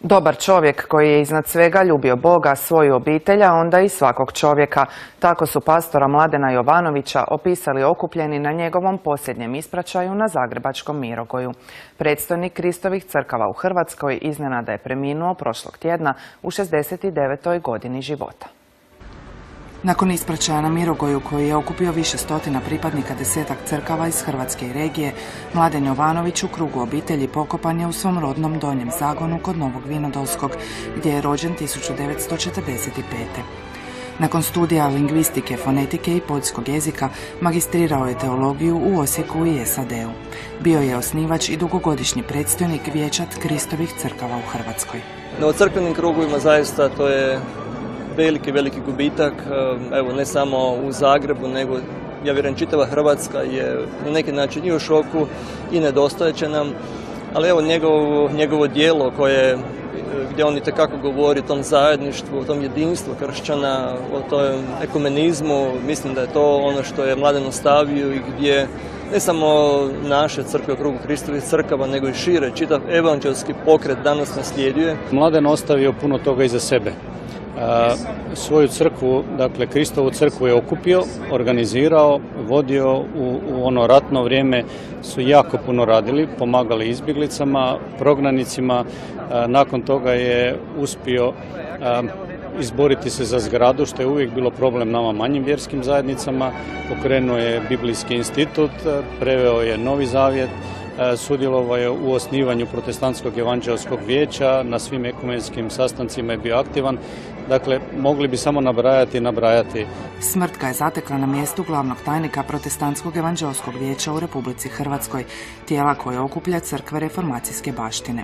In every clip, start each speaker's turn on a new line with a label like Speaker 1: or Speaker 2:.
Speaker 1: Dobar čovjek koji je iznad svega ljubio Boga, svoju obitelj, a onda i svakog čovjeka. Tako su pastora Mladena Jovanovića opisali okupljeni na njegovom posljednjem ispraćaju na zagrebačkom Mirogoju. Predstojnik Kristovih crkava u Hrvatskoj iznenada je preminuo prošlog tjedna u 69. godini života. Nakon ispraćaja na Mirogoju, koji je okupio više stotina pripadnika 10-ak crkava iz Hrvatske i regije, Mladen Jovanović u krugu obitelji pokopan je u svom rodnom Donjem Zagonu kod Novog Vinodolskog, gdje je rođen 1945. Nakon studija lingvistike, fonetike i poljskog jezika, magistrirao je teologiju u Osijeku i SAD-u. Bio je osnivač i dugogodišnji predstojnik Vijeća Kristovih crkava u Hrvatskoj.
Speaker 2: U crkvenim krugovima zaista to je veliki gubitak, evo ne samo u Zagrebu, nego ja vjerujem čitava Hrvatska je na neki način i u šoku i nedostajeće nam, ali evo njegovo djelo gdje on itekako govori o tom zajedništvu, o tom jedinstvu kršćana, o tom ekumenizmu, mislim da je to ono što je Mladen ostavio i gdje ne samo naše crkve u krugu Kristovih crkava, nego i šire, čitav evanđelski pokret danas naslijeduje.
Speaker 3: Mladen ostavio puno toga iza sebe. Svoju crkvu, dakle Kristovu crkvu je okupio, organizirao, vodio u ono ratno vrijeme, su jako puno radili, pomagali izbjeglicama, prognanicima. Nakon toga je uspio izboriti se za zgradu, što je uvijek bilo problem nama manjim vjerskim zajednicama. Pokrenuo je Biblijski institut, preveo je Novi Zavjet, sudjelovao je u osnivanju Protestantskog evanđelskog vijeća, na svim ekumenskim sastancima je bio aktivan. Dakle, mogli bi samo nabrajati.
Speaker 1: Smrt ga je zatekla na mjestu glavnog tajnika Protestantskog evanđelskog vijeća u Republici Hrvatskoj, tijela koje okuplja crkve reformacijske baštine.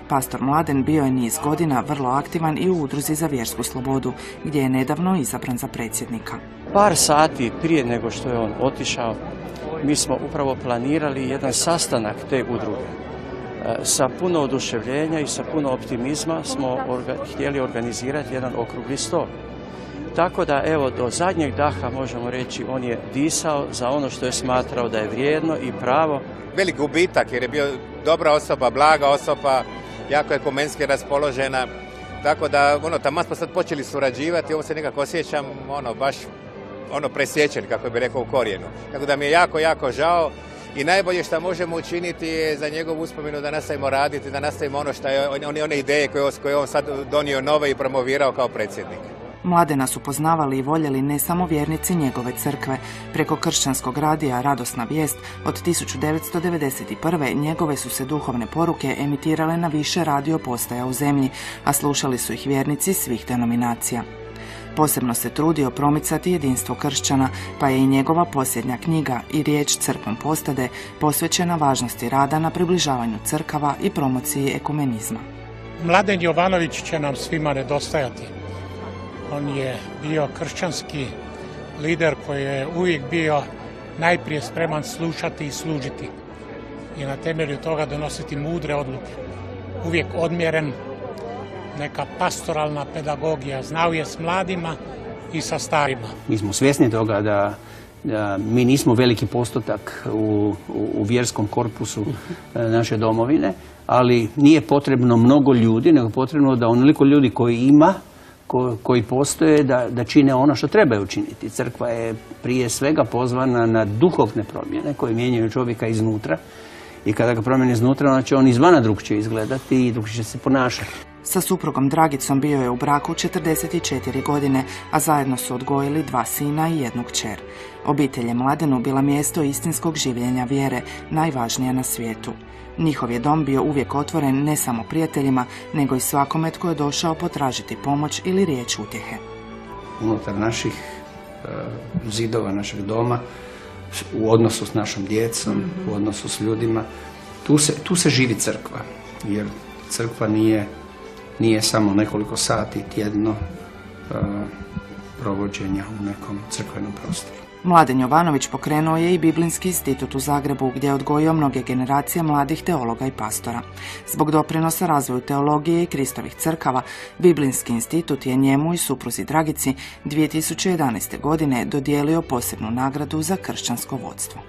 Speaker 1: Pastor Mladen bio je niz godina vrlo aktivan i u Udruzi za vjersku slobodu, gdje je nedavno izabran za predsjednika.
Speaker 4: Par sati prije nego što je on otišao, mi smo upravo planirali jedan sastanak te udruge. Sa puno oduševljenja i sa puno optimizma smo htjeli organizirati jedan okrugli stol. Tako da, evo, do zadnjeg daha možemo reći, on je disao za ono što je smatrao da je vrijedno i pravo.
Speaker 5: Velik gubitak jer je bio dobra osoba, blaga osoba, jako ekumenski raspoložena. Tako da, tamo smo sad počeli surađivati, ovo se nekako osjećam, baš presječen, kako bi rekao, u korijenu. Tako da mi je jako žao i najbolje što možemo učiniti je za njegovu uspomenu da nastavimo raditi, da nastavimo ono što je, one ideje koje on sad donio nove i promovirao kao predsjednik.
Speaker 1: Mladena su poznavali i voljeli ne samo vjernici njegove crkve. Preko kršćanskog radija Radosna vijest od 1991. njegove su se duhovne poruke emitirale na više radio postaja u zemlji, a slušali su ih vjernici svih denominacija. Posebno se trudio promicati jedinstvo kršćana, pa je i njegova posljednja knjiga I riječ crkvom postade posvećena važnosti rada na približavanju crkava i promociji ekumenizma.
Speaker 6: Mladen Jovanović će nam svima nedostajati. On je bio kršćanski lider koji je uvijek bio najprije spreman slušati i služiti i na temelju toga donositi mudre odluke. Uvijek odmjeren, neka pastoralna pedagogija, znao je s mladima i sa starima.
Speaker 7: Mi smo svjesni toga da mi nismo veliki postotak u vjerskom korpusu naše domovine, ali nije potrebno mnogo ljudi, nego potrebno da onoliko ljudi koji ima, koji postoje, da čine ono što trebaju učiniti. Crkva je prije svega pozvana na duhovne promjene koje mijenjaju čovjeka iznutra i kada ga promijeni iznutra, onda će on izvana drukčije izgledati i drukčije će se ponašati.
Speaker 1: Sa suprugom Dragicom bio je u braku 44 godine, a zajedno su odgojili 2 sina i 1 kćer. Obitelj je Mladenu bila mjesto istinskog življenja vjere, najvažnija na svijetu. Njihov je dom bio uvijek otvoren ne samo prijateljima, nego i svakome tko je došao potražiti pomoć ili riječ utjehe.
Speaker 7: Unutar naših zidova, našeg doma, u odnosu s našom djecom, u odnosu s ljudima, tu se živi crkva, jer crkva nije samo nekoliko sati tjedno provođenja u nekom crkvenom prostoru.
Speaker 1: Mladen Jovanović pokrenuo je i Biblijski institut u Zagrebu, gdje je odgojio mnoge generacije mladih teologa i pastora. Zbog doprinosa razvoju teologije i Kristovih crkava, Biblijski institut je njemu i supruzi Dragici 2011. godine dodijelio posebnu nagradu za kršćansko vodstvo.